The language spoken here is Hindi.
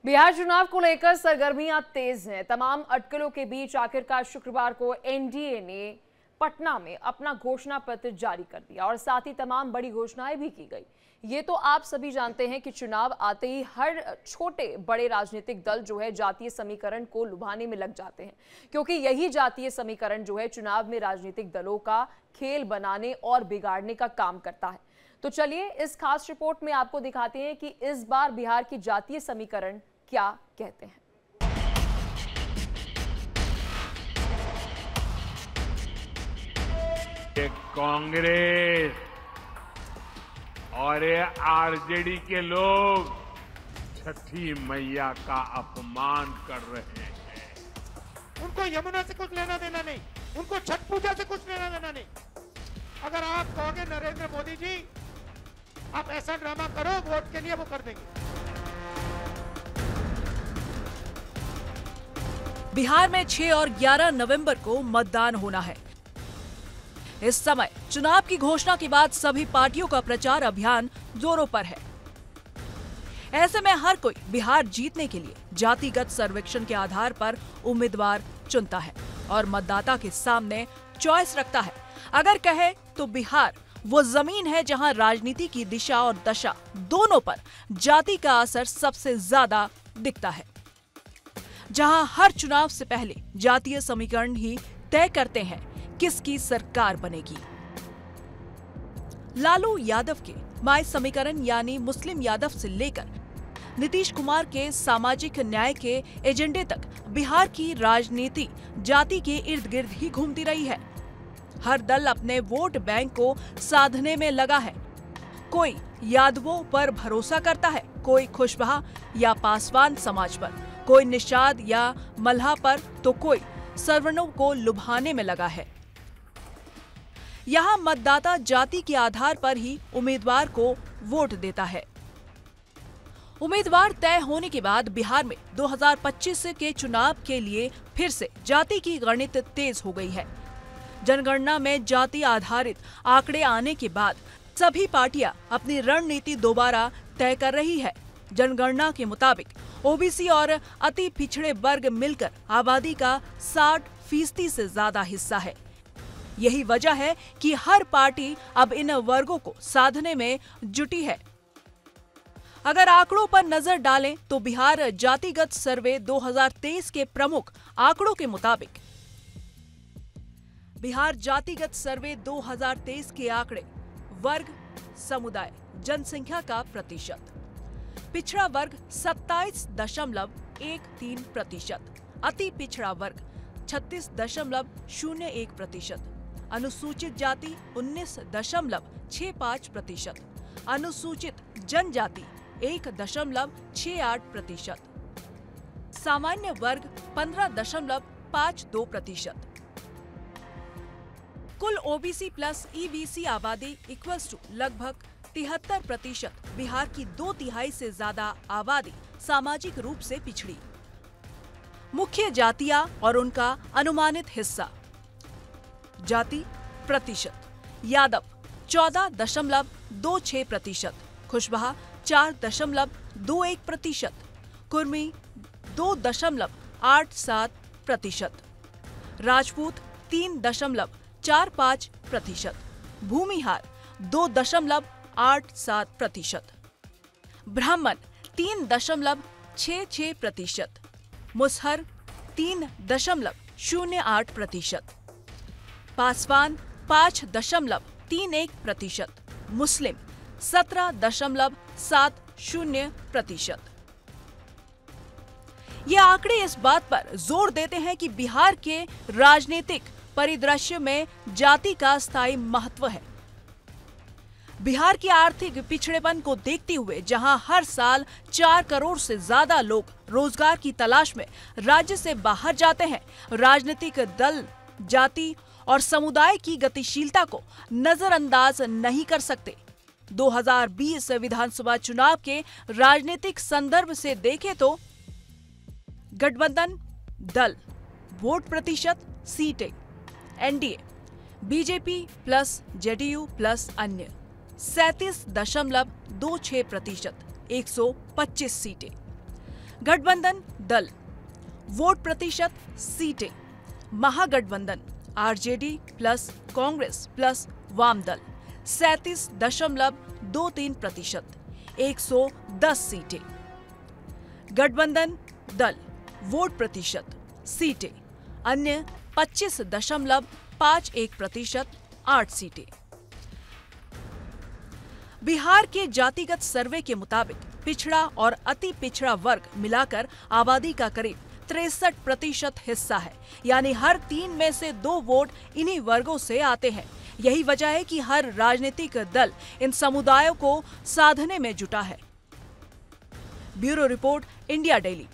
बिहार चुनाव को लेकर सरगर्मियां तेज हैं। तमाम अटकलों के बीच आखिरकार शुक्रवार को एनडीए ने पटना में अपना घोषणा पत्र जारी कर दिया और साथ ही तमाम बड़ी घोषणाएं भी की गई। ये तो आप सभी जानते हैं कि चुनाव आते ही हर छोटे बड़े राजनीतिक दल जो है जातीय समीकरण को लुभाने में लग जाते हैं, क्योंकि यही जातीय समीकरण जो है चुनाव में राजनीतिक दलों का खेल बनाने और बिगाड़ने का काम करता है। तो चलिए इस खास रिपोर्ट में आपको दिखाते हैं कि इस बार बिहार की जातीय समीकरण क्या कहते हैं। ये कांग्रेस और ये आरजेडी के लोग छठी मैया का अपमान कर रहे हैं। उनको यमुना से कुछ लेना देना नहीं, उनको छठ पूजा से कुछ लेना देना नहीं। अगर आप कहोगे नरेंद्र मोदी जी आप ऐसा ड्रामा करो वोट के लिए, वो कर देंगे। बिहार में 6 और 11 नवंबर को मतदान होना है। इस समय चुनाव की घोषणा के बाद सभी पार्टियों का प्रचार अभियान जोरों पर है। ऐसे में हर कोई बिहार जीतने के लिए जातिगत सर्वेक्षण के आधार पर उम्मीदवार चुनता है और मतदाता के सामने चॉइस रखता है। अगर कहे तो बिहार वो जमीन है जहां राजनीति की दिशा और दशा दोनों पर जाति का असर सबसे ज्यादा दिखता है, जहां हर चुनाव से पहले जातीय समीकरण ही तय करते हैं किसकी सरकार बनेगी। लालू यादव के माय समीकरण यानी मुस्लिम यादव से लेकर नीतीश कुमार के सामाजिक न्याय के एजेंडे तक बिहार की राजनीति जाति के इर्द गिर्द ही घूमती रही है। हर दल अपने वोट बैंक को साधने में लगा है। कोई यादवों पर भरोसा करता है, कोई कुशवाहा या पासवान समाज पर, कोई निषाद या मल्हा पर, तो कोई सवर्णों को लुभाने में लगा है। यहाँ मतदाता जाति के आधार पर ही उम्मीदवार को वोट देता है। उम्मीदवार तय होने के बाद बिहार में 2025 के चुनाव के लिए फिर से जाति की गणित तेज हो गई है। जनगणना में जाति आधारित आंकड़े आने के बाद सभी पार्टियां अपनी रणनीति दोबारा तय कर रही है। जनगणना के मुताबिक ओबीसी और अति पिछड़े वर्ग मिलकर आबादी का 60% से ज्यादा हिस्सा है। यही वजह है कि हर पार्टी अब इन वर्गों को साधने में जुटी है। अगर आंकड़ों पर नजर डालें तो बिहार जातिगत सर्वे 2023 के प्रमुख आंकड़ों के मुताबिक बिहार जातिगत सर्वे 2023 के आंकड़े वर्ग, समुदाय, जनसंख्या का प्रतिशत, पिछड़ा वर्ग 27.13%, अति पिछड़ा वर्ग 36.01%, अनुसूचित जाति 19.65%, अनुसूचित जनजाति 1.68%, सामान्य वर्ग 15.52%। कुल ओबीसी प्लस ईबीसी आबादी इक्वल्स टू लगभग 73%। बिहार की 2/3 से ज्यादा आबादी सामाजिक रूप से पिछड़ी। मुख्य जातियां और उनका अनुमानित हिस्सा। जाति प्रतिशत: यादव 14.26%, कुशवाहा 4.21%, कुर्मी 2.87%, राजपूत 3.45%, भूमिहार 2.87%, ब्राह्मण 3.66%, मुसहर 3.08%, पासवान 5.31%, मुस्लिम 17.70%। ये आंकड़े इस बात पर जोर देते हैं कि बिहार के राजनीतिक परिदृश्य में जाति का स्थायी महत्व है। बिहार की आर्थिक पिछड़ेपन को देखते हुए जहां हर साल 4 करोड़ से ज्यादा लोग रोजगार की तलाश में राज्य से बाहर जाते हैं, राजनीतिक दल जाति और समुदाय की गतिशीलता को नजरअंदाज नहीं कर सकते। 2020 विधानसभा चुनाव के राजनीतिक संदर्भ से देखें तो गठबंधन दल, वोट प्रतिशत, सीटें, NDA, BJP plus JDU plus अन्य 37.26%, 125 सीटें। गठबंधन दल, वोट प्रतिशत सीटें, महागठबंधन आरजेडी प्लस कांग्रेस प्लस वाम दल 37.23%, 110 सीटें। गठबंधन दल, वोट प्रतिशत सीटें, अन्य 25.51%, 8 सीटें। बिहार के जातिगत सर्वे के मुताबिक पिछड़ा और अति पिछड़ा वर्ग मिलाकर आबादी का करीब 63% हिस्सा है, यानी हर 3 में से 2 वोट इन्हीं वर्गों से आते हैं। यही वजह है कि हर राजनीतिक दल इन समुदायों को साधने में जुटा है। Bureau report, India daily.